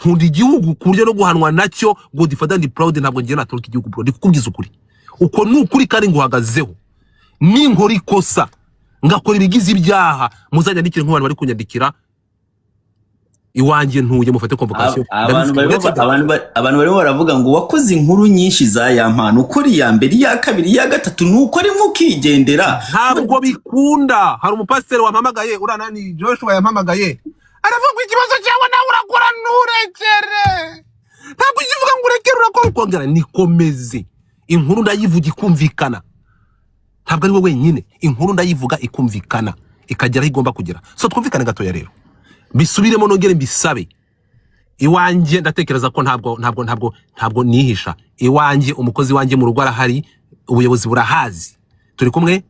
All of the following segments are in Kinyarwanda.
nkunda igihugu ku buryo no guhanwa nacyo Godfather ndi proud ntabwo ngiye natoroka igihugu bro ndikubwiza ukuri uko nukuri kandi nguhagazeho ninkora ikosa ngakora ibigize ibyaha muzajya ndikire nk'abantu bari kunyandikira iwanjye ntuye mufate convocation abantu barimo baravuga ngo wakoze inkuru nyinshi za yampano ukuri ya mbere ya kabiri ya gatatu nuko ari mukigendera ntabwo bikunda hari umupasiteri wampamagaye uranani Joshua yampamagaye aravuga ikibazo cyawe nawe urakora nurekere ntabwo ukivuga ngo urekere urakora ukongera nikomeze inkuru ndayivuga ikumvikana ntabwo ari wowe wenyine inkuru ndayivuga ikumvikana ikagera igomba kugera so twumvikane gatoya rero bisubiremo nongere mbisabe iwanjye ndatekereza ko ntabwo nihisha iwanjye umukozi wanjye mu rugo arahari ubuyobozi burahazi turi kumwe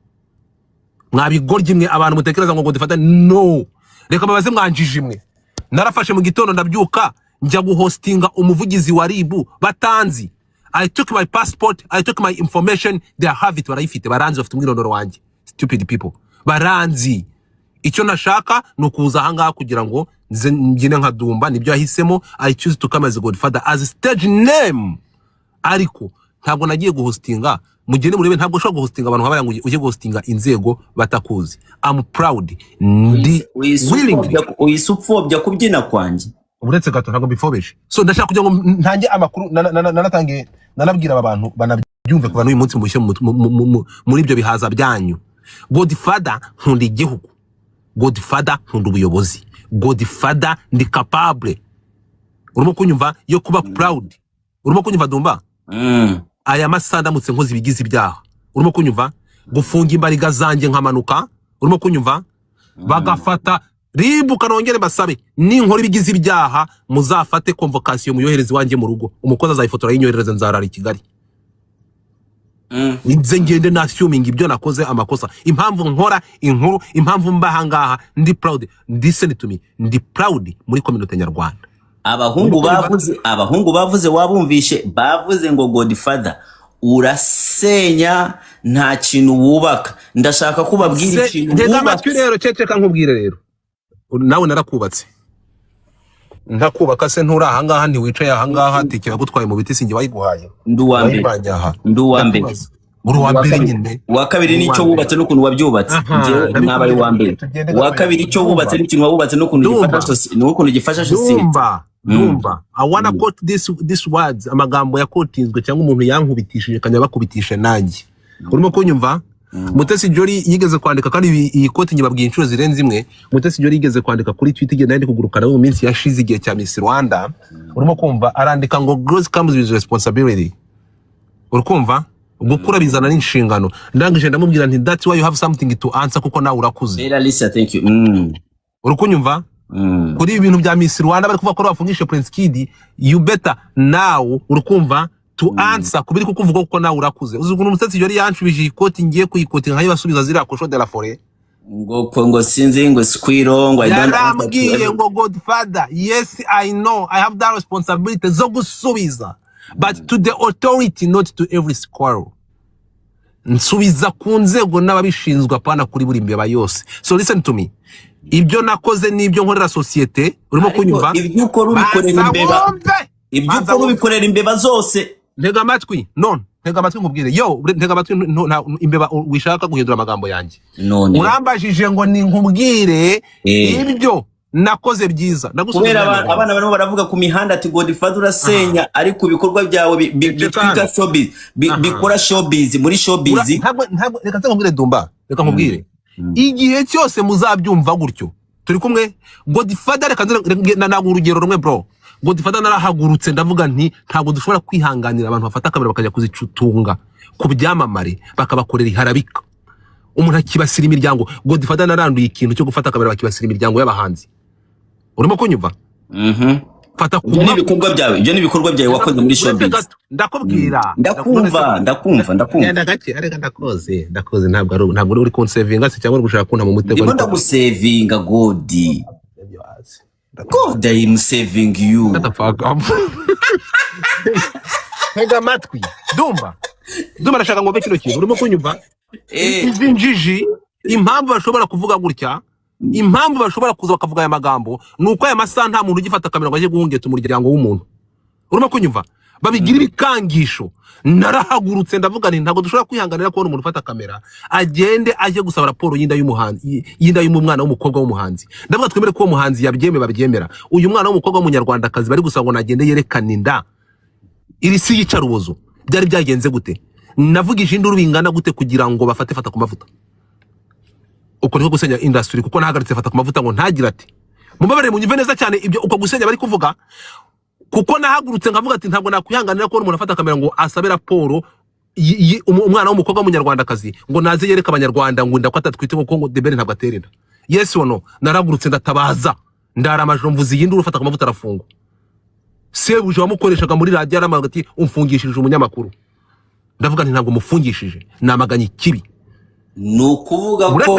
mwabigorye mwe abantu mutekereza ngo Godfather no reka babaze mwanjije imwe narafashe mu gitondo ndabyuka njya guhostinga umuvugizi wa ribu batanzi I took my passport I took my information they have it barayifite baranzi bafite umwirondoro wanjye stupid people baranzi icyo nashaka no kuza ahangaha kugira ngo mbyine nka Dumba nibyo yahisemo I choose to come as Godfather as stage name ariko ntabwo nagiye guhostinga mugende murebe ntabwo ushobora guhostinga abantu nk'abaya ngo uje guhostinga inzego batakuzi I'm proud ndi willing uyisupfobya kubyina kwanjye uretse gato ntabwo bifobeje so ndashaka kugira ngo ntange amakuru nanatangiye nanabwira aba bantu banabyumve kuva n'uyu munsi mubishye muri ibyo bihaza byanyu Godfather nkunda igihugu Godfather nkunda ubuyobozi Godfather ndi capable urimo kunyumva yo kuba proud urimo kunyumva Dumba aya masanda mutse nkozi bigize ibyaha urimo kunyumva gufunga imbariga zanjye nkamanuka urimo kunyumva bagafata ribu kanongere basabe ninkora ibigize ibyaha muzafate convocation muyohereze wanjye mu rugo umukozi azayifotora yinyohereze nzarara i Kigali Nze ngende na assuming ibyo nakoze amakosa impamvu nkora inkuru impamvu mbahangaha ndi proud listen to me ndi proud muri community nyarwanda abahungu bavuze wabumvishe bavuze ngo Godfather urasenya nta kintu wubaka ndashaka kubabwira ikintu ndega amatwi rero ceceka nkubwire rero nawe narakubatse ndakubaka se ntura ahangaha ndi wicaye ahangaha tikira gutwaye mu biti singe bayiguhaye nduwambere muri wa mbere nyine wa kabiri nicyo wubatse n'ukuntu wabyubatse nje nabaye wa mbere wa kabiri icyo wubatse n'ikintu wabubatse n'ukuntu gifasha society Dumba I wanna quote this words amagambo yakotinzwe cyangwa umuntu yankubitishije kanya bakubitisha nanjye urimo kunyumva Mutesi Jolly yigeze kwandika kandi iyi quote nyibabwiye inshuro zirenze imwe Mutesi Jolly yigeze kwandika kuri Twitter igenda yandi kugurukana mu minsi yashize igihe cya Miss Rwanda urimo kumva arandika ngo growth comes with responsibility urukumva gukura bizana n'inshingano ndangije ndamubwira nti that's why you have something to answer kuko nawe urakuze Lisa thank you urukunyumva kuri ibintu bya Miss Rwanda bari kuvuga ko bafungishe Prince Kid you better now urukumva to answer kubiri kukuvuga kuko nawe urakuze uzukuntu Mutesi Jolly yanshubije ikoti ngiye kuyikoti nkayo basubiza zira kosho de la forêt ngo sinzi ngo squirrel ngo I don't know ngo Godfather yes I know I have that responsibility zo gusubiza but to the authority not to every squirrel nsubiza ku nzego n'ababishinzwe apana kuri buri mbeba yose so listen to me ibyo nakoze nibyo nkorera societe urimo kunyumva ibyo ukora ubikorera imbeba zose ntega amatwi none ntega amatwi nkubwire yo ntega amatwi imbeba wishaka guhindura amagambo yanjye urambajije ngo ni nkubwire ibyo nakoze byiza kubera abana barimo baravuga ku mihanda ati Godfather urasenya ariko ibikorwa byawe bitwika showbiz bikora showbiz muri showbiz ntabwo reka nkubwire Dumba reka nkubwire igihe cyose muzabyumva gutyo turi kumwe Godfather reka naguha urugero rumwe bro Godfather narahagurutse ndavuga nti ntabwo dushobora kwihanganira abantu bafata kamera bakajya kuzicutunga ku byamamare bakabakorera iharabika umuntu akibasira imiryango Godfather naranduye ikintu cyo gufata kamera bakibasira imiryango y'abahanzi urimo kunyumva fata ku ibikorwa byawe ibyo nibikorwa byawe wakoze muri showbiz ndakubwira ndakumva ndagake areka ndakoze ntabwo uri konsevinga se cyangwa gushaka kunta mu mutego ndimo ndagusevinga God I am saving you. What the fuck? Hega matwi. Dumba nashaka ngo kino kintu urimo kunyumva. Izi njiji impamvu bashobora kuvuga gutya impamvu bashobora kuza bakavuga aya magambo nuko aya masaha nta muntu ugifata kamera ngo aje guhungeta umuryango w'umuntu. Urimo kunyumva? Babigira ibikangisho. Narahagurutse ndavuga nti ntago dushobora kwihanganira ko umuntu ufata kamera agende aje gusaba raporo y'inda y'umuhanzi, y'inda y'umwana w'umukobwa w'umuhanzi. Ndavuga twemere ko umuhanzi yabyeme babyemera. Uyu mwana w'umukobwa w'umunyarwanda kazi bari gusaba ngo nagende yerekana inda. Iri si yicarubozo. Byari byagenze gute? Navugije induru bingana gute kugira ngo bafate fata ku mavuta? Uko niko gusenya industry kuko nahagaritse fata ku mavuta ngo ntagira ati. Mubabare munyumve neza cyane ibyo uko gusenya bari kuvuga. Kuko nahagurutse ngavuga ati ntabwo nakwihanganira ko umuntu afata kamera ngo asabe raporo umwana w'umukobwa w'umunyarwandakazi ngo naze yereka abanyarwanda ngo ndako atatwite ngo debere ntabwo aterera. Yes or no? Naragurutse ndatabaza ndara amajoro mvuzi yindi urufata ku mavuta arafunga. Sebuje wamukoreshaga muri radio aramaga ati umfungishije umunyamakuru. Ndavuga nti ntabwo mufungishije namaganye ikibi. Nukuvuga ko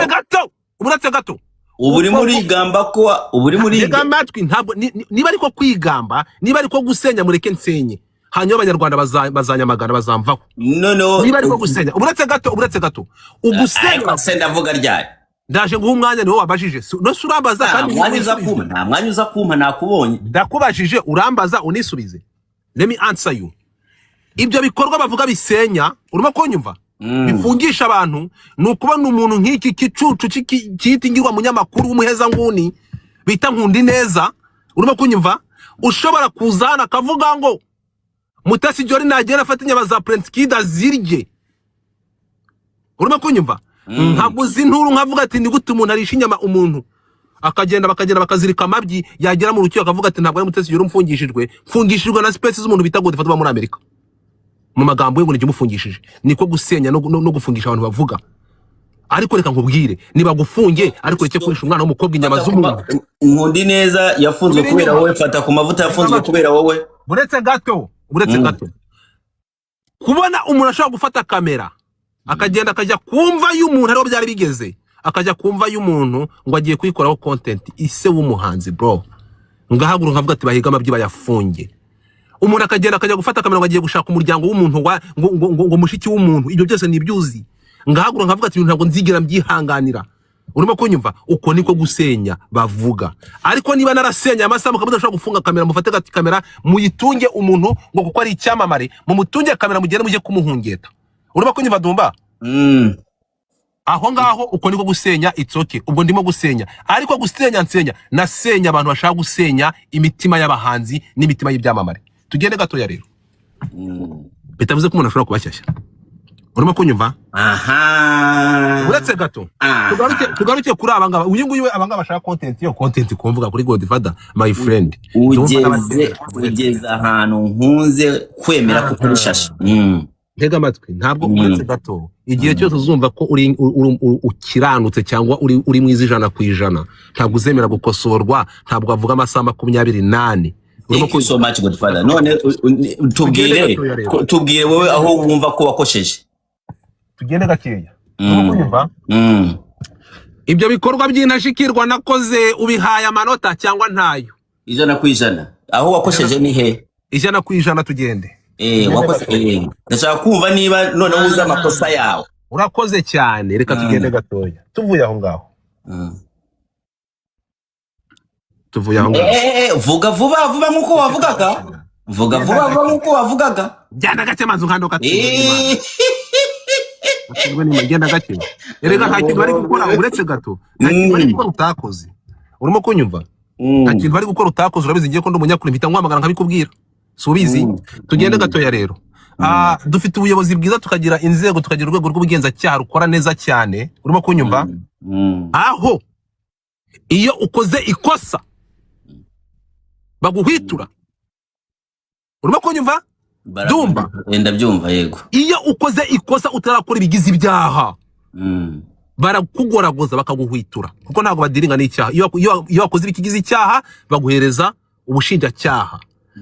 uretse gato uburi muri gamba ko uburi muri gamatwi ntabwo niba ariko kwigamba niba ariko gusenya mureke nsenye hanyuma abanyarwanda bazanyamagana bazamvaho no niba ariko gusenya uretse gato ugusenya se ndavuga ryari ndaje nguha umwanya niwo wabajije no surambaza kandi nta mwanya uza kumpa nakubonye ndakubajije urambaza unisubize. Let me answer you. Ibyo bikorwa bavuga bisenya urimo kunyumva bifungisha abantu nukubona umuntu nk'iki kicucu kitingirwa munyamakuru w'umuheza nguni bita Nkundi neza urimo kunyumva ushobora kuzana akavuga ngo Mutesi Jolly nagera afatanya baza Prince Kid azirye urimo kunyumva nkabuzi nturu nkavuga ati ndi gute umuntu arisha inyama umuntu bakagenda bakazirika amabyi yagera mu rukiko akavuga ati ntabwo ari Mutesi Jolly mfungishijwe na space z'umuntu bita God fatwa muri Amerika mu magambo ngo nigimufungishije niko gusenya no gufungisha abantu bavuga. Ariko reka nkubwire niba gufunge ariko reke kurisha umwana w'umukobwa inyama z'umuntu. Nkundi neza yafunzwe kubera wowe fata ku mavuta yafunzwe kubera wowe. Buretse gato kubona umuntu ashobora gufata kamera akagenda akajya kumva y'umuntu ariho byari bigeze akajya kumva y'umuntu ngo agiye kuyikoraho content ise w'umuhanzi bro ngahaguru nkavuga ati bahiga amabyi bayafunge. Umuntu akagenda akajya gufata kamera ngo agiye gushaka umuryango w'umuntu ngo mushiki w'umuntu ibyo byose nibyuzi ngahagura nkavuga ati ntabwo nzigira mbyihanganira. Urimo kunyumva uko niko gusenya bavuga. Ariko niba narasenya amasaha mukabuza ashobora gufunga kamera mufate kamera muyitunge umuntu ngo kuko ari icyamamare mutunge kamera mugende muje kumuhungeta. Urimo kunyumva dumba aho ngaho uko niko gusenya it's okay ubwo ndimo gusenya. Ariko gusenya nasenya abantu bashaka gusenya imitima y'abahanzi n'imitima y'ibyamamare. Tugende gato ya rero bitavuze ko umuntu ashobora kubashyashya. Urimo kunyumva uretse gato tugaruke kuri abangaba uyu nguyu abangaba bashaka content kumvuga kuri Godfather my friend ugeze ahantu nkunze kwemera ko kurishasha ntega amatwi ntabwo uretse gato igihe cyose uzumva ko ukiranutse cyangwa uri mu ijana ku ijana ntabwo uzemera gukosorwa ntabwo avuga amasaha 28. Thank you so much Godfather. None tubwire wowe aho wumva ko wakosheje. Tugende gakeya. Urumva? Ibyo bikorwa by'intashikirwa nakoze ubihaye amanota cyangwa ntayo? 100%. Aho wakosheje ni he? 100% tugende. Wakosheje. Ndashaka kumva niba none uza amakosa yawe. Urakoze cyane reka tugende gatoya. Tuvuye aho ngaho. Tuvuye aho ngaho. Vuga vuba nkuko wavugaga. Vuga vuba nkuko wavugaga. Jyana gake manzu nkando katsinda. Ngenda gake. Erega nta kintu bari gukora uretse gato. Nta kintu bari gukora utakoze. Urimo kunyumva? Nta kintu bari gukora utakoze urabizi ngiye ko ndo munyakuri mpita ngwamagana nkabikubwira. Subizi tugende gato ya rero. Dufite ubuyobozi bwiza tukagira inzego tukagira urwego rw'ubugenzacyaha rukora neza cyane. Urimo kunyumva? Aho iyo ukoze ikosa baguhwitura. Urimo kunyumva? Dumba ndabyumva yego. Iyo ukoze ikosa utarakora ibigize ibyaha barakugoragoza bakaguhwitura kuko ntago badiringa n'icyaha. Iyo wakoze ibigize icyaha baguhereza ubushinjacyaha.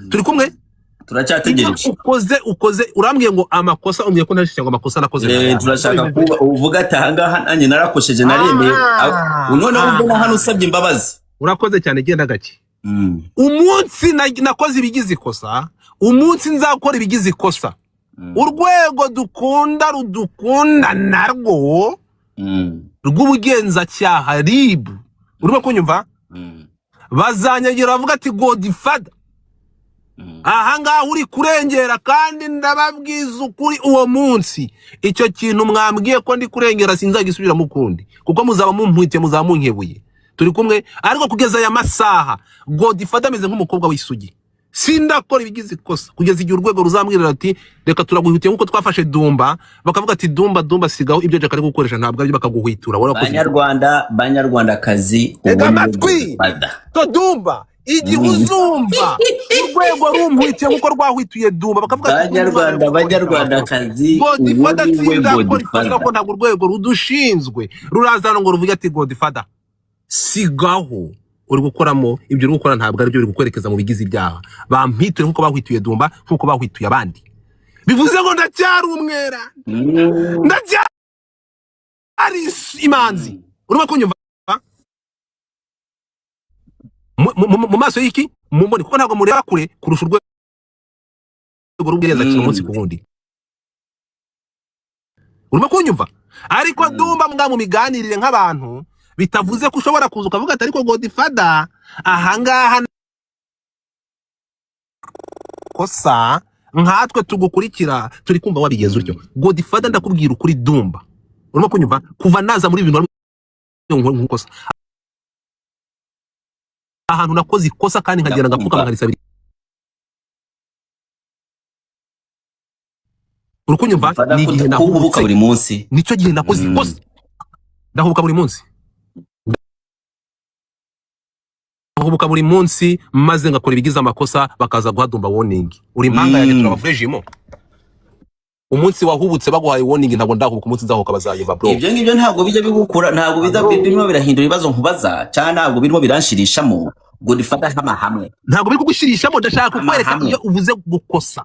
Turi kumwe turacyategereje. Ukoze urambwiye ngo amakosa umye ko ntashye ngo amakosa nakoze. Turashaka kuba uvuga ati ahangaha nanye narakosheje naremeye. None ubona hano usabye imbabazi. Urakoze cyane genda gake. Umunsi nakoze ibigize ikosa umunsi nzakora ibigize ikosa urwego rudukunda narwo rw'ubugenzacyaha RIB urimo kunyumva bazanyagira bavuga ati Godfather aha ngaha uri kurengera kandi ndababwiza ukuri uwo munsi icyo kintu mwambwiye ko ndi kurengera sinzagisubira mu kundi kuko muzaba mumpwite muzaba munkebuye turi kumwe ariko kugeza aya masaha Godfather ameze nk'umukobwa w'isugi sindakora ibigize ikosa kugeza igihe urwego ruzambwirira ati reka turaguhitiye nkuko twafashe Dumba bakavuga ati Dumba sigaho ibyo je kari gukoresha ntabwo ari bakaguhwitura Banyarwandakazi amatwi to Dumba igihe uzumva urwego rumpwitiye nkuko rwahwituye Dumba bakavuga ati Banyarwandakazi Godfather ko ntabwo urwego rudushinzwe rurazana ngo ruvuge ati Godfather sigaho uri gukoramo ibyo uri gukora ntabwo ari byo uri gukwerekeza mu bigize ibyaha bampitire nkuko bahwituye Dumba nkuko bahwituye abandi bivuze ngo ndacyari umwera ndacyari imanzi urimo kunyumva mu maso y'iki mumboni kuko ntabwo mureba kure kurusha urwego rubwireza kino munsi ku wundi urimo kunyumva ariko Dumba mbwa mu miganirire nk'abantu bitavuze ko ushobora kuza ukavuga ati ariko Godfather ahangaha kosa nkatwe tugukurikira turi kumva wabigeze utyo Godfather ndakubwira ukuri Dumba urimo kunyumva kuva naza muri ibintu nkosa ahantu nakoze ikosa kandi nkagera ngapfuka nkalisabira urukunyumva ni igihe nahubuka buri munsi nico gihe nakoze ikosa ndahubuka buri munsi buri munsi maze ngakora ibigize amakosa bakaza guha Dumba warning uri impanga yanjye turabafrejimo umunsi wahubutse baguhaye warning ntabwo ndahubuka umunsi nzahuka bazayiva bro ibyo ngibyo ntabwo bijya bigukura ntabwo birimo birahindura ibibazo nkubaza cyane ntabwo birimo biranshirishamo Godfather hamwe ntabwo biri kugushirishamo ndashaka kukwereka iyo uvuze gukosa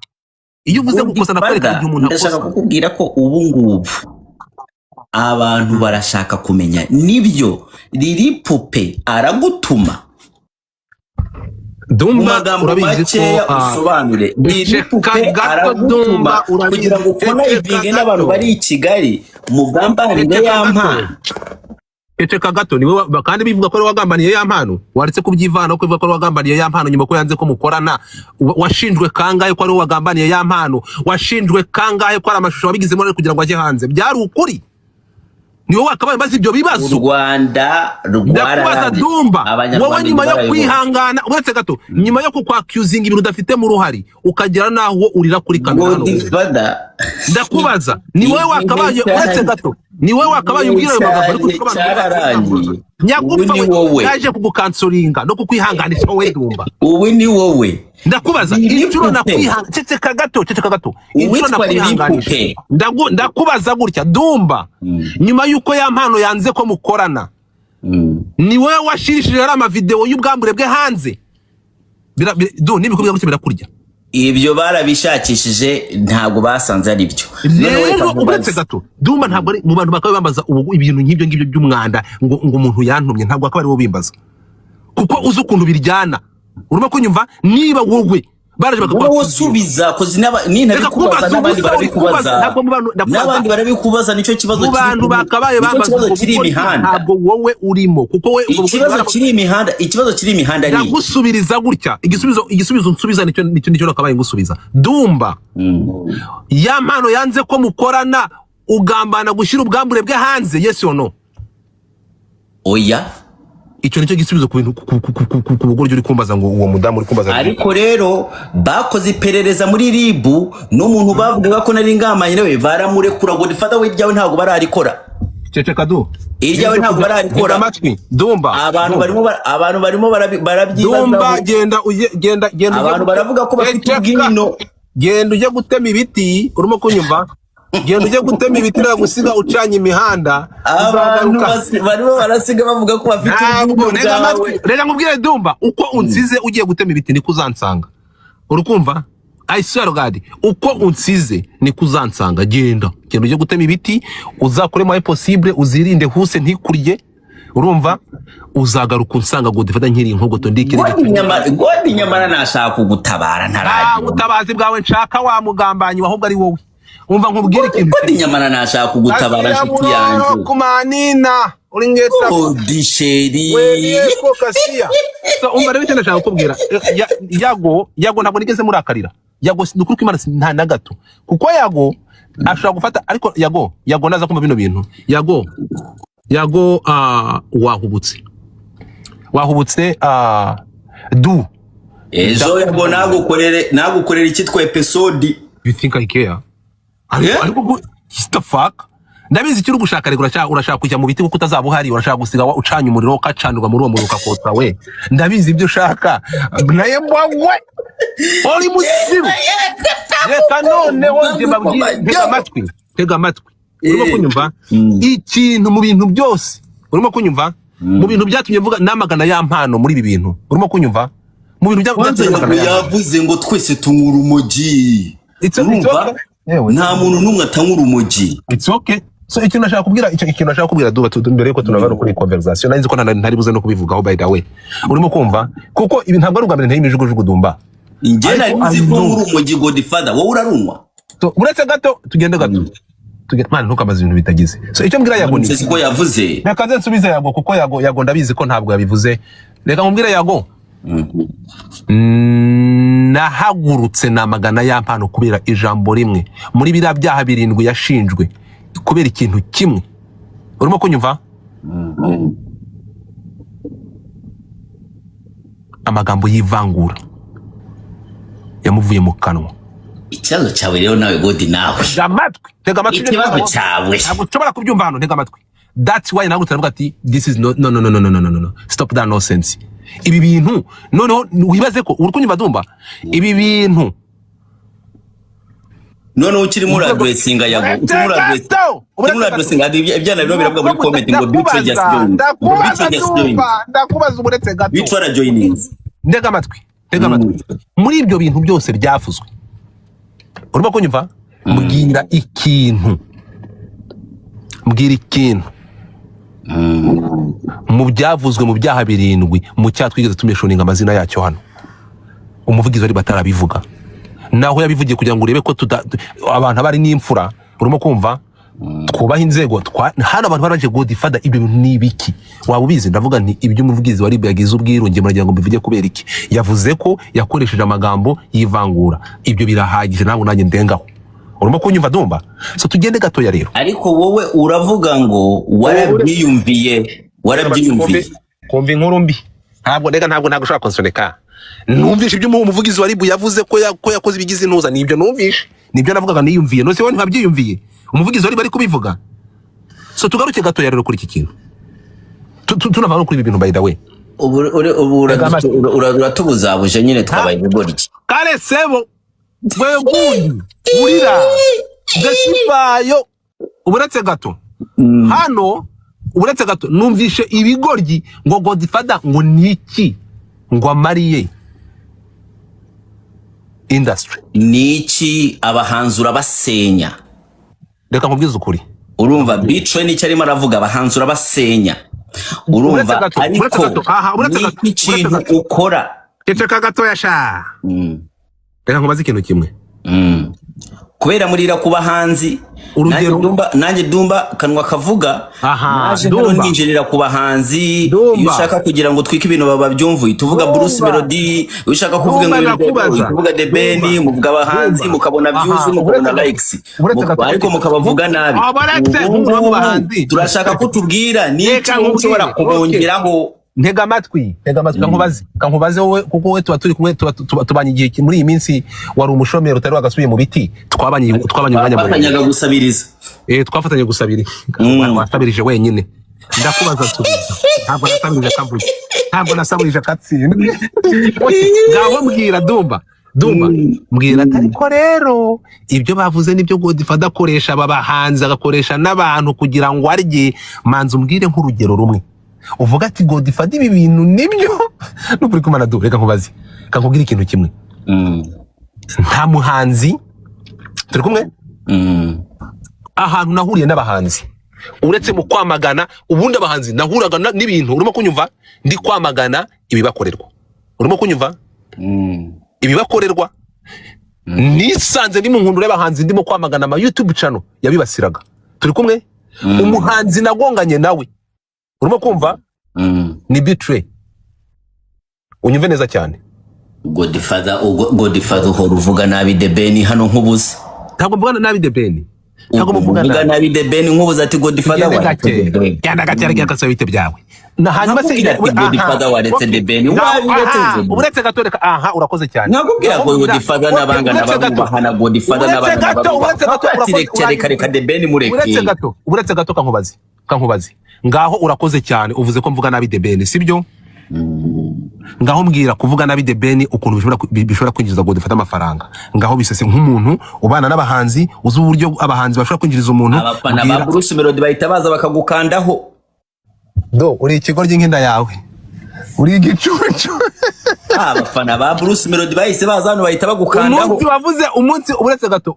iyo uvuze gukosa nakwereka igihe umuntu akosa ndashaka kukubwira ko ubu ngubu abantu barashaka kumenya nibyo riri pupe aragutuma Dumba urabizi ko usobanure gato Dumba kugira ngo ukona ibinge n'abantu bari i Kigali mugambanire yampano Eceka gato niwe kandi bivuga ko wagambaniye yampano waretse kubyivana ko bivuga ko wagambaniye yampano nyuma ko yanze ko mukorana washinjwe kangaye ko ari wagambaniye yampano washinjwe kangaye ko ari amashusho wabigizemo kugira ngo ajye hanze byari ukuri niwe wakabaye bazi ibyo bibazo Rwanda rwarabaza Dumba wowe nyuma yo kwihangana uretse gato nyuma yo kukwaccusing ibintu udafite mu ruhari ukagira naho urira kuri kamera ndakubaza ni wowe wakabaye uretse gato ni wowe wakabaye ubwira ayo magambo ariko tukabantu nyagupfa yaje kugukansoringa no kukwihanganisha wowe Dumba ubu ni wowe ndakubaza inshuro nakwihanga ceceka gato inshuro nakwihanganisha ndakubaza gutya Dumba nyuma yuko yampano yanze ko mukorana ni wowe washirishije ari ama video y'ubwambure bwe hanze n'ibikubwira gutya birakurya ibyo barabishakishije ntabwo basanze ari byo rero uretse gato Dumba ntabwo ari mu bantu bakabe bambaza ibintu nk'ibyo ngibyo by'umwanda ngo umuntu yantumye ntabwo akaba ari wo bimbaza kuko uzi ukuntu biryana urimo kunyumva niba wowe baraje bakakusubiza kozi ninabikubaza n'abandi barabikubaza nicyo kibazo kiri abantu bakabaye bambaza kiri imihanda ntabwo wowe urimo kuko we ikibazo kiri imihanda ni ndagusubiriza gutya igisubizo nsubiza nicyo nakabaye ngusubiza Dumba yampano yanze ko mukorana ugambana gushira ubwambure bwe hanze yes or no oya icyo nicyo gisubizo ku bintu ku bugoryo uri kumbaza ngo uwo mudamu uri kumbaza ariko rero bakoze iperereza muri RIB n'umuntu bavuga ko nari ngamanye nawe baramurekura Godfather we ryawe ntabwo bararikora ceceka do iryawe ntabwo bararikora amatwi Dumba abantu barimo barabyibaza Dumba genda abantu baravuga ko bafite ubwino genda ujye gutema ibiti urimo kunyumva genda ujye gutema ibiti na gusiga ucanye imihanda abantu barimo barasiga bavuga ko bafite ubwino rega nkubwire Dumba uko unsize ugiye gutema ibiti ni kuzansanga urukumva I swear God uko unsize ni kuzansanga genda ujye gutema ibiti uzakore mu possible uzirinde huse ntikurye urumva uzagaruka unsanga Godfather nkiri inkogoto ndikire godi nyamara nashaka kugutabara ntaraje ubutabazi bwawe nshaka wa mugambanyi ahubwo ari wowe umva nkubwire ikintu godi nyamara nashaka kugutabara nshuti yanjye kumanina uri ngeta disheri wewe ko kasiya so umva rero cyane nshaka kubwira yago ntabwo nigeze murakarira yago nukuri ko Imana nta na gato kuko yago ashobora gufata ariko yago naza kumva bino bintu yago wahubutse du ejo yago nagukorera iki twa episode you think I care ariko what the fuck ndabizi icyo uri gushaka rego urashaka kujya mu biti kuko utazaba uhari urashaka gusiga ucanye umuriro ukacanirwa muri uwo muriro ukakotsa we ndabizi ibyo ushaka naye mbagwe uri musiru reka noneho njye mbabwire tega amatwi urimo kunyumva ikintu mu bintu byose urimo kunyumva mu bintu byatumye mvuga namagana ya mpano muri ibi bintu urimo kunyumva mu bintu byatumye yavuze ngo twese tunyura urumogi nta muntu n'umwe atanyura urumogi it's okay so ikintu nashaka kubwira duba mbere yuko tunabara kuri conversation narinzi ko ntari buze no kubivugaho by the way urimo kumva kuko ibi ntabwo ari ubwa mbere ntari imijugujugu dumba njye nari nzi ko urumogi Godfather wowe urarunwa so uretse gato tugende gato Mana ntukamaze ibintu bitagize so icyo mbwira yago ni ko yavuze reka nze nsubize yago kuko yago ndabizi ko ntabwo yabivuze reka nkubwire yago nahagurutse namagana ya mpano kubera ijambo rimwe muri biriya byaha 7 yashinjwe kubera ikintu kimwe urimo kunyumva amagambo y'ivangura yamuvuye mu kanwa ikibazo cyawe rero nawe Godi nawe tega amatwi ikibazo cyawe ntabwo ushobora kubyumva hano tega amatwi that's why ntabwo turavuga ati this is no stop that nonsense ibi bintu noneho wibaze ko uri kunyumva dumba ibi bintu noneho ukiri muri addressinga yago ukiri muri addressinga ibyana rero biravuga muri comment ngo bitwe just join ndakubaza uburetse gato bitwara joining ndega amatwi muri ibyo bintu byose byavuzwe urimo kunyumva mbwira ikintu mu byavuzwe mu byaha 7 mu cyatwigeze tumeshoninga amazina yacyo hano umuvugizi wari batarabivuga naho yabivugiye kugira ngo urebe ko abantu bari n'imfura urimo kumva twubaha inzego hano abantu baraje Godfather ibyo bintu nibiki waba ubizi ndavuga nti ibyo umuvugizi wari yagize ubwirunge muragira ngo mbivuge kubera iki yavuze ko yakoresheje amagambo yivangura ibyo birahagije ntabwo nanjye ndengaho urimo kunyumva dumba so tugende gatoya rero ariko wowe uravuga ngo warabyiyumviye kumva inkuru mbi ntabwo ushaka konsoneka numvishe ibyo umuvugizi wari yavuze ko yakoze ibigize intuza nibyo numvishe nibyo navugaga niyumviye nose wowe ntabyiyumviye umuvugizi wari bari kubivuga so tugaruke gatoya rero kuri iki kintu tunava no kuri ibi bintu by the way uratubuzabuje nyine twabaye ibigori kare sebo wegundi urira gasifayo uburetse gato hano uburetse gato numvishe ibigoryi ngo Godfather ngo niki ngo amariye industry niki abahanzura basenya reka nkubwize ukuri urumva bitwe n'icyo arimo aravuga abahanzura basenya urumva ariko ikintu ukora ceceka gatoya sha reka nkubaze ikintu kimwe kubera murira kuba hanzi nanjye dumba kanwa kavuga naje hano ninjirira kuba hanzi iyo ushaka kugira ngo twike ibintu babyumvuye tuvuga Bruce Melody ushaka kuvuga ngo tuvuga The Ben muvuga abahanzi mukabona views mukabona likes ariko mukabavuga nabi turashaka kutubwira n'iki ushobora kubongeraho ntega amatwi kankubaze wowe kuko wowe tuba turi kumwe tubanye igihe muri iyi minsi wari umushomero utari wagasubiye mu biti twabanye umwanya muremure gusabiriza twafatanye gusabiriza wasabirije wenyine ndakubaza tubiza ntabwo nasabirije katsindwe ngaho mbwira dumba mbwira ariko rero ibyo bavuze nibyo Godfather akoresha babahanze agakoresha n'abantu kugira ngo arye manzi umbwire nk'urugero rumwe uvuga ati Godfather ibi bintu nibyo nukuri kumana du reka nkubaze kankubwira ikintu kimwe nta muhanzi turi kumwe ahantu nahuriye n'abahanzi uretse mu kwamagana ubundi abahanzi nahuraga n'ibintu urimo kunyumva ndi kwamagana ibibakorerwa urimo kunyumva ibibakorerwa nisanze ndi mu nkundura y'abahanzi ndimo kwamagana ama YouTube channel yabibasiraga turi kumwe umuhanzi nagonganye nawe urimo kumva ni betray unyumve neza cyane Godfather uhora uvuga nabi The Ben hano nkubuze ntabwo mvugana nabi The Ben ntabwo mvugana nabi The Ben nkubuze ati Godfather waretse cyanda gatera cyakasa bite byawe na hanyuma se Godfather waretse The Ben uretse gatoreka aha urakoze cyane nakubwira ko Godfather nabangana babahana Godfather nabangana reka The Ben mureke uretse gato kankubazi ngaho urakoze cyane uvuze ko mvuga nabi The Ben sibyo ngaho mbwira kuvuga nabi The Ben ukuntu bishobora kwinjiza Godfather amafaranga ngaho bisese nk'umuntu ubana n'abahanzi uzi uburyo abahanzi bashobora kwinjiriza umuntu abafana ba Bruce Melody bahita baza bakagukandaho uri ikigo ry'inkinda yawe uri igicucu abafana ba Bruce Melody bahise baza hano bahita bagukandaho umunsi wavuze uretse gato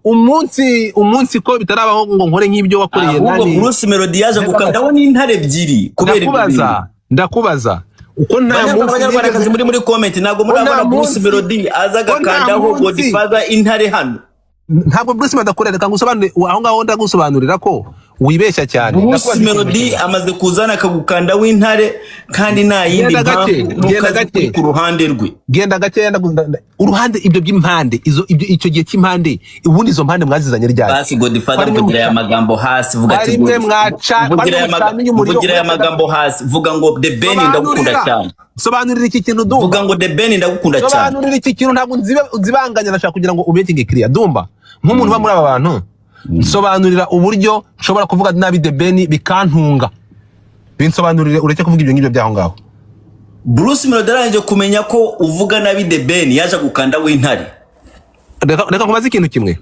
umunsi ko bitarabaho ngo nkore nk'ibyo wakoreye nani Bruce Melody yaje gukandaho n'intare ebyiri kubera ndakubaza uko nta munsi muri comment ntago murabona Bruce Melody azaga kandaho Godfather intare hano ntabwo Bruce Melody akorereka ngusobanure aho ngaho ndagusobanurira ko wibeshya cyane Bruce Melody amaze kuzana akagukanda w'intare kandi nta yindi mpamvu ku ruhande rwe genda gake uruhande ibyo by'impande icyo gihe cy'impande ubundi izo mpande mwazizanye ryari basi Godfather vugira ya magambo hasi vuga ati vugira ya magambo hasi vuga ngo The Ben ndagukunda cyane sobanurira iki kintu Dumba vuga ngo The Ben ndagukunda cyane sobanurira iki kintu ntabwo nzibanganya nashaka kugira ngo ubetinge clear Dumba nk'umuntu ba muri aba bantu sobanurira uburyo nshobora kuvuga nabi The Ben bikantunga binsobanurire ureke kuvuga ibyo ngibyo byaho ngaho Bruce Melody aranje kumenya ko uvuga nabi The Ben yaje gukanda w'intare reka kubaza ikintu kimwe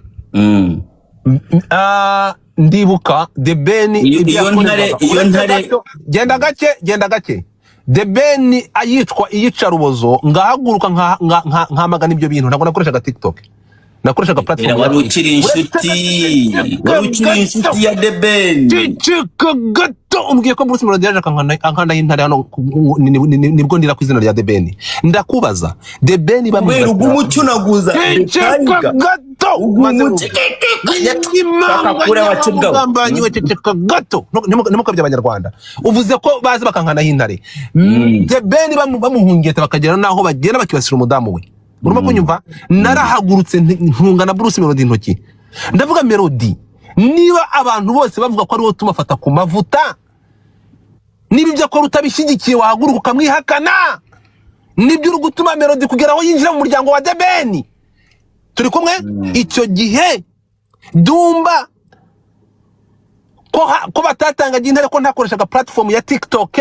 ndibuka The Ben iyo ntare genda gake The Ben ayitwa iyicarubozo ngahaguruka nkamagana ibyo bintu ntabwo nakoreshaga TikTok nakoreshaga platform wari ukiri inshuti ya The Ben cicika gato umbwiye ko Bruce Melody yaje akankanda y'intare hano nibwo ndira ku izina rya The Ben ndakubaza The Ben bamwe umucunaguza cicika gato akakura wacibwa bambanyiwe cicika gato nimukabye abanyarwanda uvuze ko bazi bakankanda y'intare The Ben bamuhungiyete bakagera naho bagenda bakibasira umudamu we urimo kunyumva narahagurutse ntunga na Bruce Melody intoki ndavuga Melody niba abantu bose bavuga ko ari wo tumafata ku mavuta niba ibyo akora utabishyigikiye wahaguruka ukamwihakana nibyo uri gutuma Melody kugera aho yinjira mu muryango wa The Ben turi kumwe icyo gihe Dumba ko batatangaje intare ko ntakoreshaga platform ya TikTok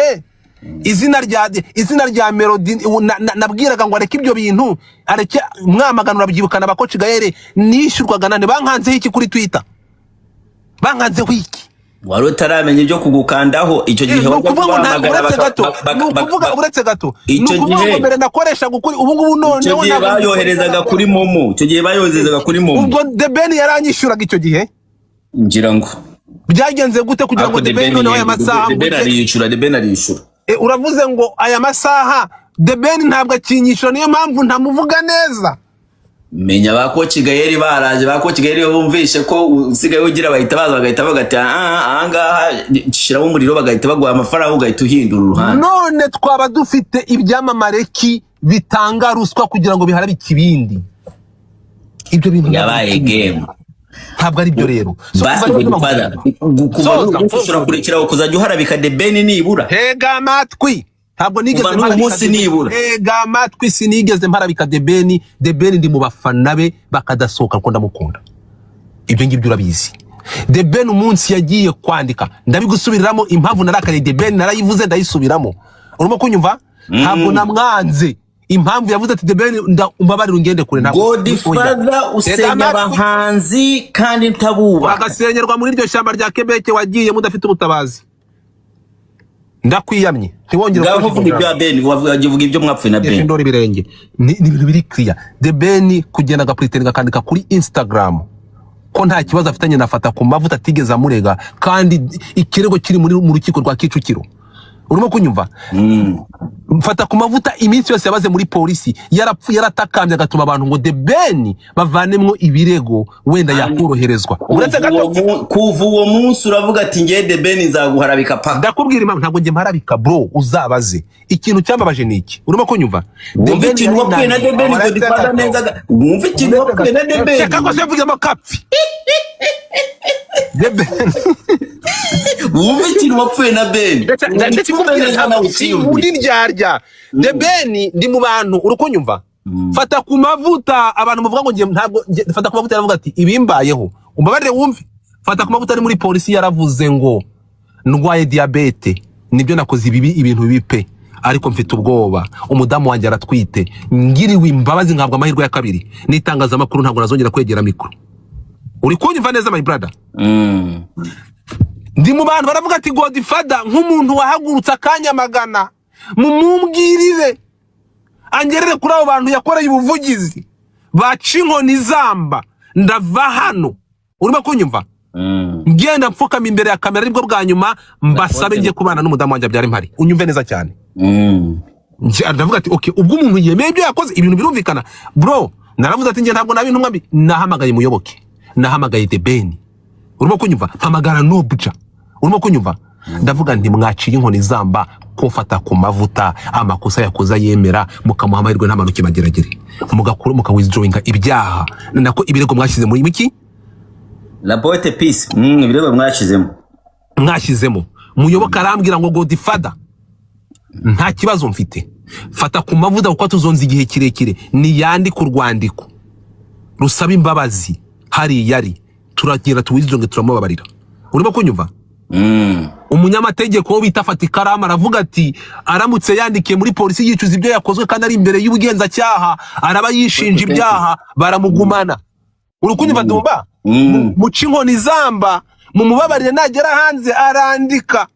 izina rya Melody nabwiraga ngo areke ibyo bintu areke mwamaganura byibukana abakoci Gaere nishyurwaga nane bankanzeho iki kuri Twitter bankanzeho iki wari utaramenya ibyo kugukandaho icyo gihe uretse gato icyo gihe mbere nakoreshaga ukuri ubu ngubu none icyo gihe bayoherezaga kuri Momo ubwo The Ben yaranyishyuraga icyo gihe ngira ngo byagenze gute kugira ngo The Ben none aya masaha The Ben ariyishura uravuze ngo aya masaha The Ben ntabwo akinyishura niyo mpamvu ntamuvuga neza menya bakoci Gaere baraje bakoci Gaere bumvishe ko usigaye ugira bahita baza bagahita bagati ahangaha shiraho umuriro bagahita baguha amafaranga ugahita uhindura uruhande none twaba dufite ibyamamareki bitanga ruswa kugira ngo biharabe ikibindi ibyo bintu yabaye game ntabwo ari byo rero basi Godfather ushobora kurekeraho kuzajya uharabika The Ben nibura hega amatwi ntabwo nigeze umunsi nibura hega amatwi sinigeze mparabika The Ben ndi mu bafana be bakadasohoka ko ndamukunda ibyo ngibyo urabizi The Ben umunsi yagiye kwandika ndabigusubiriramo impamvu narakariye The Ben narayivuze ndayisubiramo urimo kunyumva ntabwo namwanze impamvu yavuze ati The Ben umbabarira ungende kure ntabwo Godfather usenya abahanzi kandi ntabuba bagasenyerwa muri iryo shyamba rya Quebec wagiye mudafite ubutabazi ndakwiyamye ntiwongere kuvuga ibyo Ben wavuga ibyo mwapfuye na Ben ndori birenge ni ibintu biri clear The Ben kugenda agapretendinga akandika kuri Instagram ko nta kibazo afitanye nafata ku mavuta atigeze amurega kandi ikirego kiri mu rukiko rwa Kicukiro urimo kunyumva mfata ku mavuta iminsi yose yabaze muri polisi yarapfuye yaratakambye agatuma abantu ngo The Ben bavanemwo ibirego wenda yakoroherezwa uretse gato kuva uwo munsi uravuga ati ngiye The Ben nzaguharabika paka ndakubwira impamvu ntabwo ngiye mparabika bro uzabaze ikintu cyambabaje niki urimo kunyumva The Ben wapfuye na The Ben ngo difada neza wumva ikintu wapfuye na The Ben cyaka ko sevuga makapfi The Ben wumva ikintu wapfuye na Ben ndetse kubwira undi ndyarya The Ben ndi mu bantu urukunyumva fata ku mavuta abantu muvuga ngo ntabwo fata ku mavuta yaravuga ati ibimbayeho umbabarire wumve fata ku mavuta ari muri polisi yaravuze ngo ndwaye diabete nibyo nakoze ibintu bipe ariko mfite ubwoba umudamu wanjye aratwite ngiriwe imbabazi nkabwa amahirwe ya kabiri nitangazamakuru ntabwo nazongera kwegera mikro uri kunyumva neza my brother ndi mu bantu baravuga ati Godfather nk'umuntu wahagurutse akanyamagana mumumbwirire angerere kuri abo bantu yakoreye ubuvugizi baca inkoni zamba ndava hano urimo kunyumva ngenda mfukama imbere ya kamera aribwo bwa nyuma mbasabe ngiye kubana n'umudamu wanjye byari mpari unyumve neza cyane ndavuga ati okay ubwo umuntu yemeye ibyo yakoze ibintu birumvikana bro naravuze ati ngiye ntabwo nabi ntumwa mbi nahamagaye muyoboke nahamagaye The Ben urimo kunyumva mpamagara Nobja urimo kunyumva ndavuga nti mwaciye inkoni zamba ko fata ku mavuta amakosa yakoza yemera mukamuha amahirwe nta manuke mageragere mugakuru mukawithdrawinga ibyaha nako ibirego mwashyize muri miki La Poete Peace ibirego mwashizemo muyoboka arambwira ngo Godfather nta kibazo mfite fata ku mavuta uko tuzonza igihe kirekire ni yandi ku rwandiko rusaba imbabazi hari yari turagira tuwizjonge turamubabarira urimo kunyumva umunyamategeko bita Fatikarama aravuga ati aramutse yandikiye muri polisi yicuza ibyo yakozwe kandi ari imbere y'ubugenza cyaha araba yishinja ibyaha baramugumana urukunyumva dumba muca inkoni zamba mumubabarire nagera hanze arandika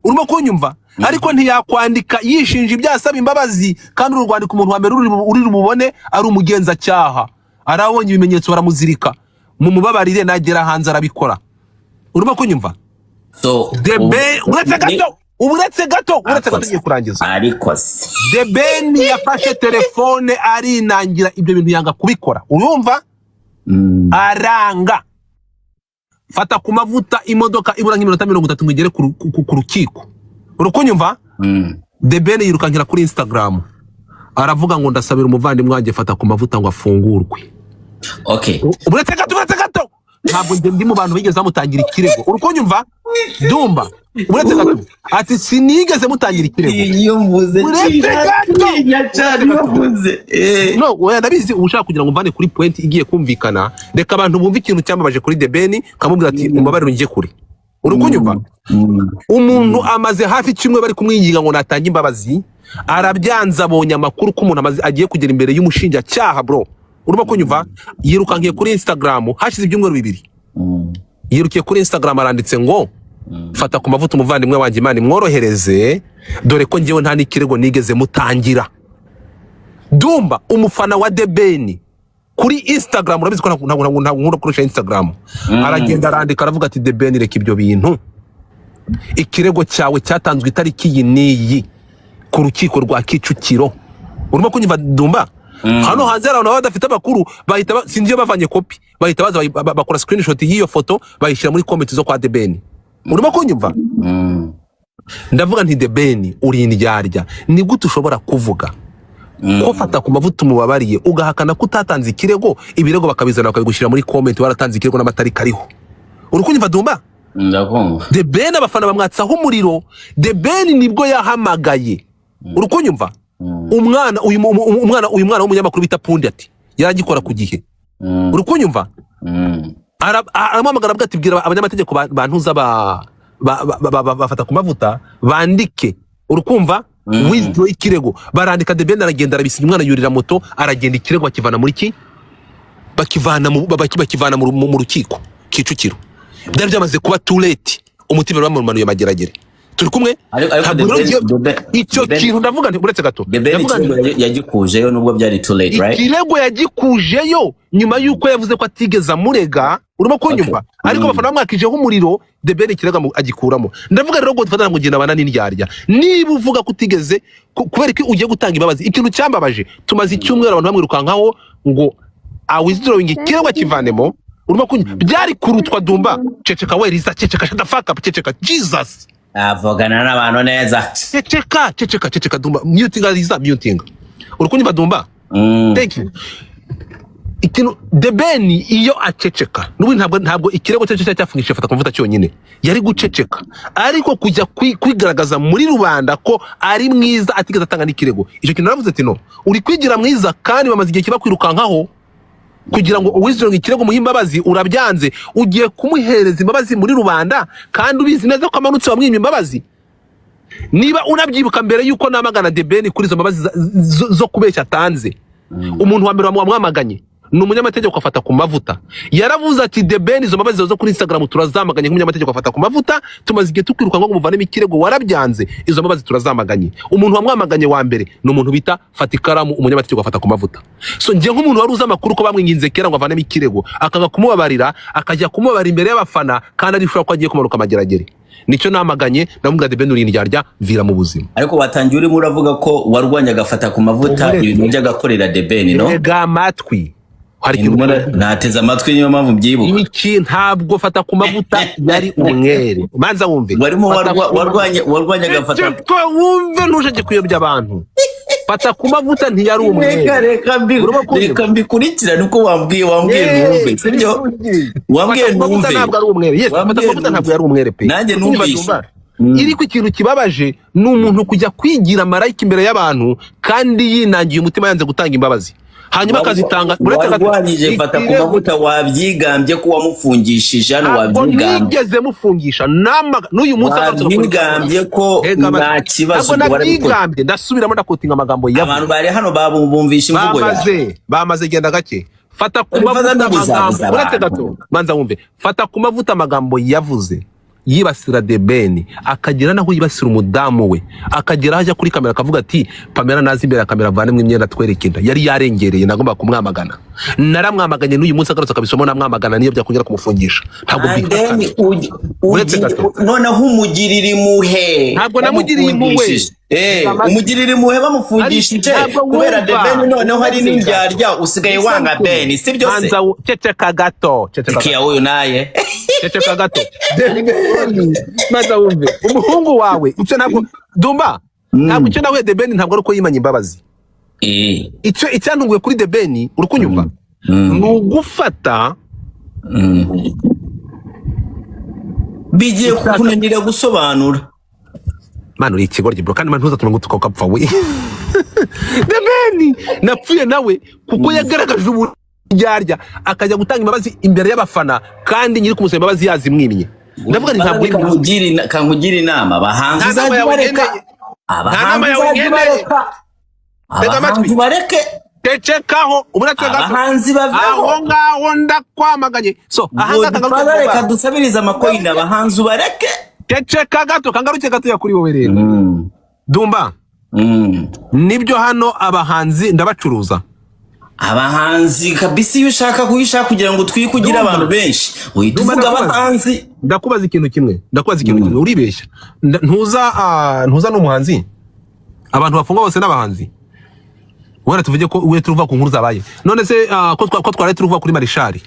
urimo kunyumva ariko ntiyakwandika yishinja ibyaha asaba imbabazi kandi urwandika umuntu wa mbere uri rumubone ari umugenza cyaha arabonye ibimenyetso baramuzirika mumubabarire nagera hanze arabikora urimo kunyumva so The Ben uretse gato ngiye kurangiza ariko The Ben yafashe telefone arinangira ibyo bintu yanga kubikora urumva aranga fata ku mavuta imodoka ibura nk'iminota 30 ngigere ku rukiko urukunyumva The Ben yirukankira kuri Instagram aravuga ngo ndasabira umuvandimwe wanjye fata ku mavuta ngo afungurwe okay uretse gato ntabwo ndi mu bantu bigeze bamutangira ikirego urukunyumva Dumba uretse gato ati sinigeze mutangira ikirego iyo mvuze no we ndabizi ushaka kugira ngo mvane kuri point igiye kumvikana reka abantu bumva ikintu cyamabaje kuri The Ben kamubwira ati umbabarire ngiye kuri urukunyumva umuntu amaze hafi kimwe bari kumwinginga ngo natange imbabazi arabyanza abonye amakuru ko umuntu amaze agiye kugera imbere y'umushinja cyaha bro urimo kunyumva yirukangiye kuri Instagram hashize ibyumweru 2 yirukiye kuri Instagram aranditse ngo fata ku mavuta umuvandimwe wanjye Imana imworohereze dore ko ngiye nta nikirego nigeze mutangira Dumba umufana wa The Ben kuri Instagram urabizi ko ntabwo kurusha Instagram aragenda arandika aravuga ati The Ben reka ibyo bintu ikirego cyawe cyatanzwe itariki iyi niyi ku rukiko rwa Kicukiro urimo kunyumva Dumba hano hanze abantu badafite amakuru bahita sinzi iyo bavanye copy bahita baza bakora screenshot y'iyo foto bayishira muri comment zo kwa The Ben urimo kunyumva ndavuga nti The Ben uri indyarya ni gute ushobora kuvuga ko fata ku mavuta umubabariye ugahakana ko utatanze ikirego ibirego bakabizana bakabigushira muri comment waratanze ikirego n'amatari kariho urukunyumva Dumba ndakumva The Ben abafana bamwatsaho umuriro The Ben nibwo yahamagaye urukunyumva uyu mwana w'umunyamakuru bita Pundi ati yaragikora ku gihe urukunyumva aramamagara bwa ati bwira abanyamategeko bantuza bafata ku mavuta bandike urukumva withdraw ikirego barandika The Ben aragenda arabisinya umwana yurira moto aragenda ikirego akivana muri ki bakivana mu rukiko Kicukiro byari byamaze kuba too late umutima bamanuye mageragere turi kumwe icyo kintu ndavuga nti uretse gato yagikujeyo nubwo byari too late, right? Ikirego yagikujeyo nyuma yuko yavuze ko atigeze amurega, urimo kunyumva, ariko abafana bamwakijeho umuriro, The Ben ikirego agikuramo. Ndavuga rero ngo dufatana ngo genda bana n'indyarya, niba uvuga ko utigeze kubera ko ugiye gutanga imbabazi. Ikintu cyambabaje, tumaze icyumweru abantu bamwirukankaho ngo withdrawing ikirego kivanemo, urimo kunyumva, byari kurutwa Dumba. Ceceka weriza, ceceka, shut the fuck up, ceceka, Jesus. Avugana n'abantu neza. Ceceka Dumba, muting ariza, muting. Urukunyumva Dumba? Thank you. Ikintu The Ben iyo aceceka, n'ubu ntabwo ikirego cyo cyafungisha fata kumvuta cyonyine, yari guceceka, ariko kujya kwigaragaza muri rubanda ko ari mwiza atigeze atanga n'ikirego. Icyo kintu naravuze ati no, uri kwigira mwiza kandi bamaze igihe kiba kwirukankaho kugira ngo uwizero ikirego muhimbabazi, urabyanze, ugiye kumuhereza imbabazi muri rubanda kandi ubizi neza ko amanutse wamwimye imbabazi. Niba unabyibuka mbere yuko namagana The Ben kuri izo mbabazi zo kubeshya atanze, umuntu wa mbere wamwamaganye ni umunyamategeko afata ku mavuta, yaravuze ati The Ben izo mbabazi zo kuri Instagram turazamaganye nk'umunyamategeko afata ku mavuta, tumaze igihe tukwiruka ngo muvanemo ikirego, warabyanze, izo mbabazi turazamaganye. Umuntu wamwamaganye wa mbere ni umuntu bita Fatikaramu, umunyamategeko afata ku mavuta. So ngiye nk'umuntu wari uzi amakuru ko bamwinginze kera ngo avanemo ikirego, akanga kumubabarira, akajya kumubabara imbere y'abafana kandi ari shura ko agiye kumanuka amageragere. Nicyo namaganye, ndavuga The Ben uri indyarya, vira mu buzima. Ariko watangiye urimo uravuga ko warwanya agafata ku mavuta ibintu by'agakorera The Ben, no? Ega matwi nateze amatwi niyo mpamvu mbyibuka. Iki ntabwo fata ku mavuta yari umwere. Manza wumve. Warimo warwanya agafata. Wumve ntushake kuyobya abantu. Fata ku mavuta ntiyari umwere. Reka mbikurikirane uko wambwiye numve. Sibyo? Wambwiye numve. Ntabwo ari umwere. Yes, fata ku mavuta ntabwo yari umwere pe. Nanjye numvise. Iri ku ikintu kibabaje ni umuntu kujya kwigira marayika imbere y'abantu kandi yinangiye umutima yanze gutanga imbabazi. Hanyuma akazitanga warwanyije fata ku mavuta, wabyigambye ko wamufungishije hano, wabyigambye. Nigeze mufungisha n'uyu munsi wabyigambye ko nta kibazo wabyigambye. Ndasubiramo ndakotinga amagambo yawe. Abantu bari hano babumvisha imvugo yawe. Bamaze genda gake. Fata ku mavuta amagambo, uretse gato manza wumve. Fata ku mavuta amagambo yavuze yibasira The Ben, akagira naho yibasira umudamu we, akagira ajya kuri kamera akavuga ati Pamela nazi imbere ya kamera vanemo imyenda twerekenda. Yari yarengereye, nagomba kumwamagana, naramwamaganye n'uyu munsi agarutse akabisoma, namwamagana niyo byakongera kumufungisha. Ntabwo noneho umugirira impuhwe. Ntabwo namugiriye impuhwe. Umugirira impuhwe bamufungishije kubera The Ben noneho hari n'indyarya usigaye wanga Ben, si byo se? Ceceka gato, ceceka uyu naye. Ceceka gato. Maza wumve umuhungu wawe icyo ntabwo Dumba, ntabwo icyo nawe The Ben ntabwo ari uko yimanye imbabazi. Icyo icyantunguye kuri The Ben urukunyumva, nugufata bigiye kunanira gusobanura. Mano ikigoryi bro, kandi mantuza tumengo tukakapfa we. The Ben napfuye nawe kuko yagaragaje uburyarya, akajya gutanga imbabazi imbere y'abafana kandi nyiri kumusaba imbabazi yazimwimye. Ndavuga ni ntabwo kankugira inama abahanzi zabareka. Abahanzi bareke. Cecekaho abahanzi baveho. Aho ngaho ndakwamaganye. So reka dusabiriza amakoyina abahanzi bareke. Ceceka gato, kangaruke gato yakuri wowe rero. Dumba. Nibyo hano abahanzi ndabacuruza. Abahanzi kabisi iyo ushaka kugira ngo twikugira abantu benshi. Uhituvuga abahanzi. Ndakubaza ikintu kimwe. Uribeshya. Ntuza n'umuhanzi. Abantu bafunga bose n'abahanzi. Wera tuvuge ko uwe turuva ku nkuru zabaye. None se ko twari turuva kuri Marishari.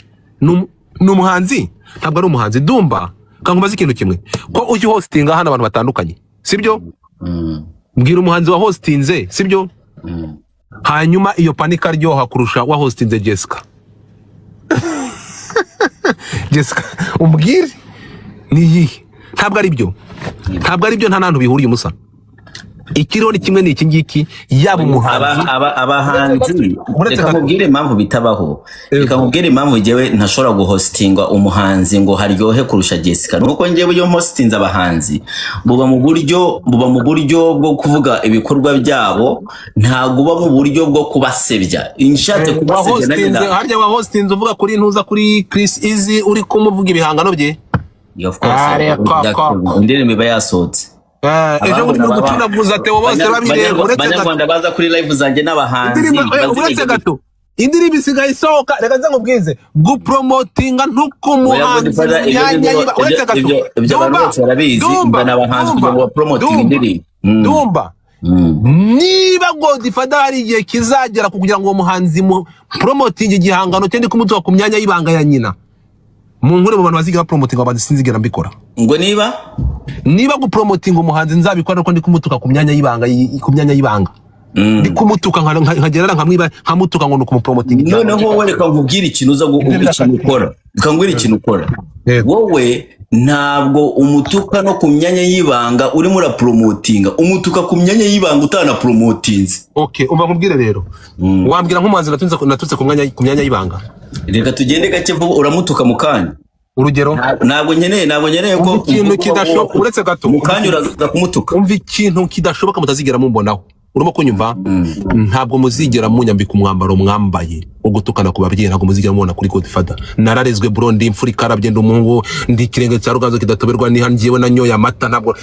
N'umuhanzi? Ntabwo ari umuhanzi. Dumba. Kankubaza ikintu kimwe. Ko uji hostinga hano abantu batandukanye. Sibyo? Mbwira umuhanzi wa hostinze, sibyo? Hanyuma iyo panika aryoha kurusha wa hostinze Jessica. Jessica, umbwire ni yihe? Ntabwo ari byo. Nta nantu bihuriye umusa. Ikiriho ni kimwe ni iki ngiki, yaba umuhanzi abahanzi. Reka nkubwire impamvu bitabaho. Reka nkubwire impamvu jewe ntashobora guhostinga umuhanzi ngo haryohe kurusha Jessica. Nuko njyewe iyo hostinze abahanzi buba mu buryo bwo kuvuga ibikorwa byabo, ntago uba mu buryo bwo kubasebya. Inshatse kubasebya harya wa hostinze uvuga kuri ntuza kuri Chris Easy uri kumuvuga ibihangano bye. Of course. Indirimbo iba yasohotse. ejo muri no gucunaguza Theo bose babireba uretse Abanyarwanda baza kuri live zanjye n'abahanzi uretse gato indirimbo isigaye isohoka reka nze nkubwize gupromotinga ntukumuhanzi uretse gato Dumba niba Godfather hari igihe kizagera kugira ngo umuhanzi mu promoting igihangano cyo ndi kumutuka ku myanya y'ibanga ya nyina mu nkure mu bantu baziga promoting abandi sinzigera mbikora ngo niba gupromoting umuhanzi nzabikora ko ndi kumutuka ku myanya y'ibanga ndi kumutuka nkagerera nkamwiba nkamutuka ngo nukumupromoting noneho wowe reka nkubwire ikintu uza gukora ukangwira ikintu ukora wowe ntabwo umutuka no ku myanya y'ibanga urimo urapromotinga umutuka ku myanya y'ibanga utana promotinze okay umva nkubwire rero wambwira nk'umuhanzi natutse ku myanya y'ibanga reka tugende gake vuba uramutuka mu kanya urugero ntabwo nkeneye ko ikintu kidashoboka uretse gato mu kanya uraza kumutuka umva ikintu kidashoboka mutazigera mumbonaho urimo kunyumva ntabwo muzigera munyambika umwambaro mwambaye ugutukana ku babyeyi ntabwo muzigera mubona kuri Godfather nararezwe bro ndi imfuri karabye ndi umuhungu ndi kirenge cya ruganzo kidatoberwa ni hangiyewe nanyoye amata ntabwo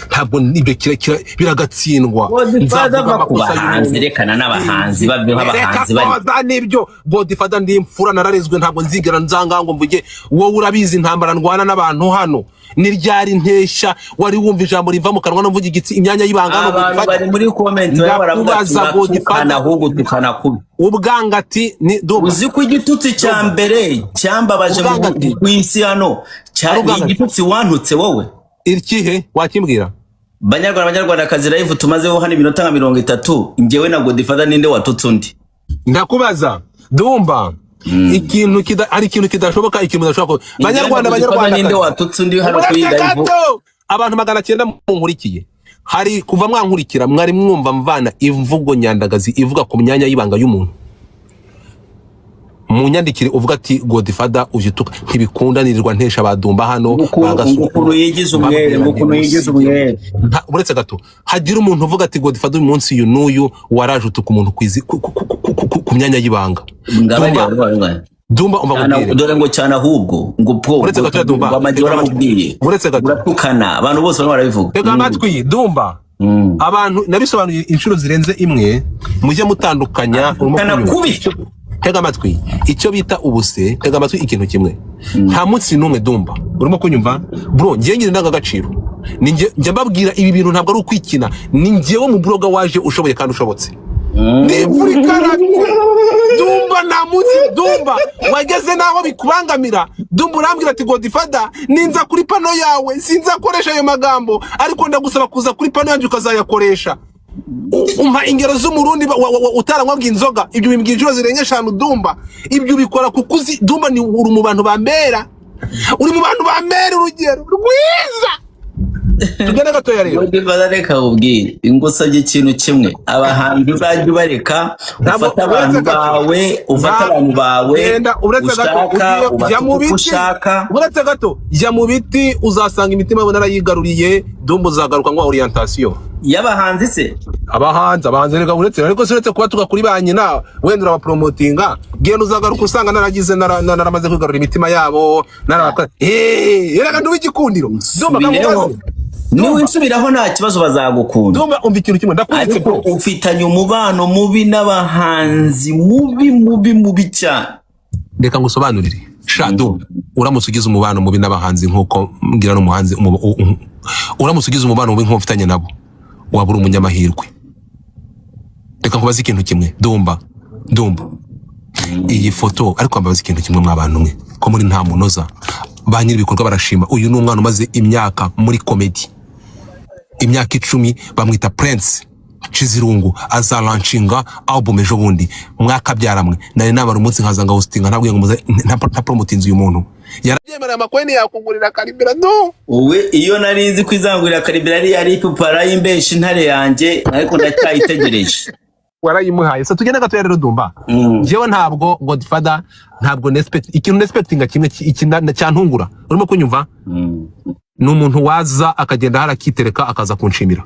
ibyo kirekira biragatsindwa Godfather bakubahanzi rekana n'abahanzi babyo nk'abahanzi bari nibyo Godfather ndi imfura nararezwe ntabwo nzigera nzangango mvuge wowe urabizi intambara ndwana n'abantu hano niryari ntesha wari wumva ijambo riva mu kanwa no mvuga igitsi imyanya y'ibanga no Godfather bari muri comment baravuga Godfather ahubwo tukana kubi ubwangati ni uzi ko igitutsi cya mbere cyambabaje mu isi hano cyari igitutsi wantutse wowe ikihe wakimbwira Banyarwanda kazi live tumazeho hano iminota nka 30 njyewe na Godfather ninde watutse undi ndakubaza Dumba ikintu kidashoboka ikintu kidashoboka Banyarwanda ninde watutse undi hano kuri live abantu 900 munkurikiye hari kuva mwankurikira mwari mwumva mvana imvugo nyandagazi ivuga ku myanya y'ibanga y'umuntu munyandikire uvuga ati Godfather ujituka ntibikundanirirwa ntesha badumba hano bagasuku yigize umwere uretse gato hagira umuntu uvuga ati Godfather umunsi uyu n'uyu waraje utuka umuntu kwizi ku myanya y'ibanga Dumba umva dore ngo cyane ahubwo ngo pro uretse gato Dumba baramubwiye uretse gato uratukana abantu bose bari barabivuga tega amatwi Dumba abantu nabisobanuye inshuro zirenze imwe mujye mutandukanya tega amatwi icyo bita ubuse tega amatwi ikintu kimwe nta munsi n'umwe Dumba urimo kunyumva bro ngiye ngira ndangagaciro njye mbabwira ibi bintu ntabwo ari ukwikina ni njyewe mu bloga waje ushoboye kandi ushobotse Nifurikana Dumba na munsi Dumba wageze naho bikubangamira Dumba urambwira ati Godfather ninza kuri pano yawe sinzakoresha ayo magambo ariko ndagusaba kuza kuri pano yanjye ukazayakoresha umpa ingero z'umurundi utaranywabwa inzoga ibyo bimbwira inshuro zirenga 5 Dumba ibyo ubikora kuko Dumba ni uri mu bantu bambera urugero rwiza tugenda gatoya rero Godfather reka ubwire ingusabye ikintu kimwe abahanzi baje bareka ufata abantu bawe uretse gato jya mu biti uzasanga imitima yabo narayigaruriye Dumba uzagaruka ngo orientation y'abahanzi se abahanzi reka uretse kuba tugakuri banyina wenda urabapromotinga genda uzagaruka usanga naramaze kwigarurira imitima yabo reka nduba igikundiro Dumba niwe nsubiraho nta kibazo bazagukunda Dumba umva ikintu kimwe ndakwitse ko ufitanye umubano mubi n'abahanzi mubi cyane reka ngusobanurire Dumba uramutse ugize umubano mubi n'abahanzi nkuko mbwira n'umuhanzi uramutse ugize umubano mubi nkuko mfitanye nabo wabura umunyamahirwe reka nkubaze ikintu kimwe Dumba iyi foto ariko mbabaze ikintu kimwe mw'abantu mwe ko muri nta munoza ba nyiri ibikorwa barashima uyu ni umwana umaze imyaka muri comedy imyaka 10 bamwita Prince Chizirungu azalanchinga album ejo bundi mwakabyaramwe nari nabara umunsi nkazanga hostinga ntabwiye ngo nta promotinze uyu muntu yarabyemera amakweni yakugurira Karibira uwe iyo narinzi kwizangurira Karibira ari pupara y'imbeshi intare yanjye ariko ndacyayitegereje warayimuhaye so tugenda gatoya rero Dumba jewe ntabwo Godfather ntabwo ikintu respectinga kimwe ikinda cyantungura urimo kunyumva ni umuntu waza akagenda harakitereka akaza kunshimira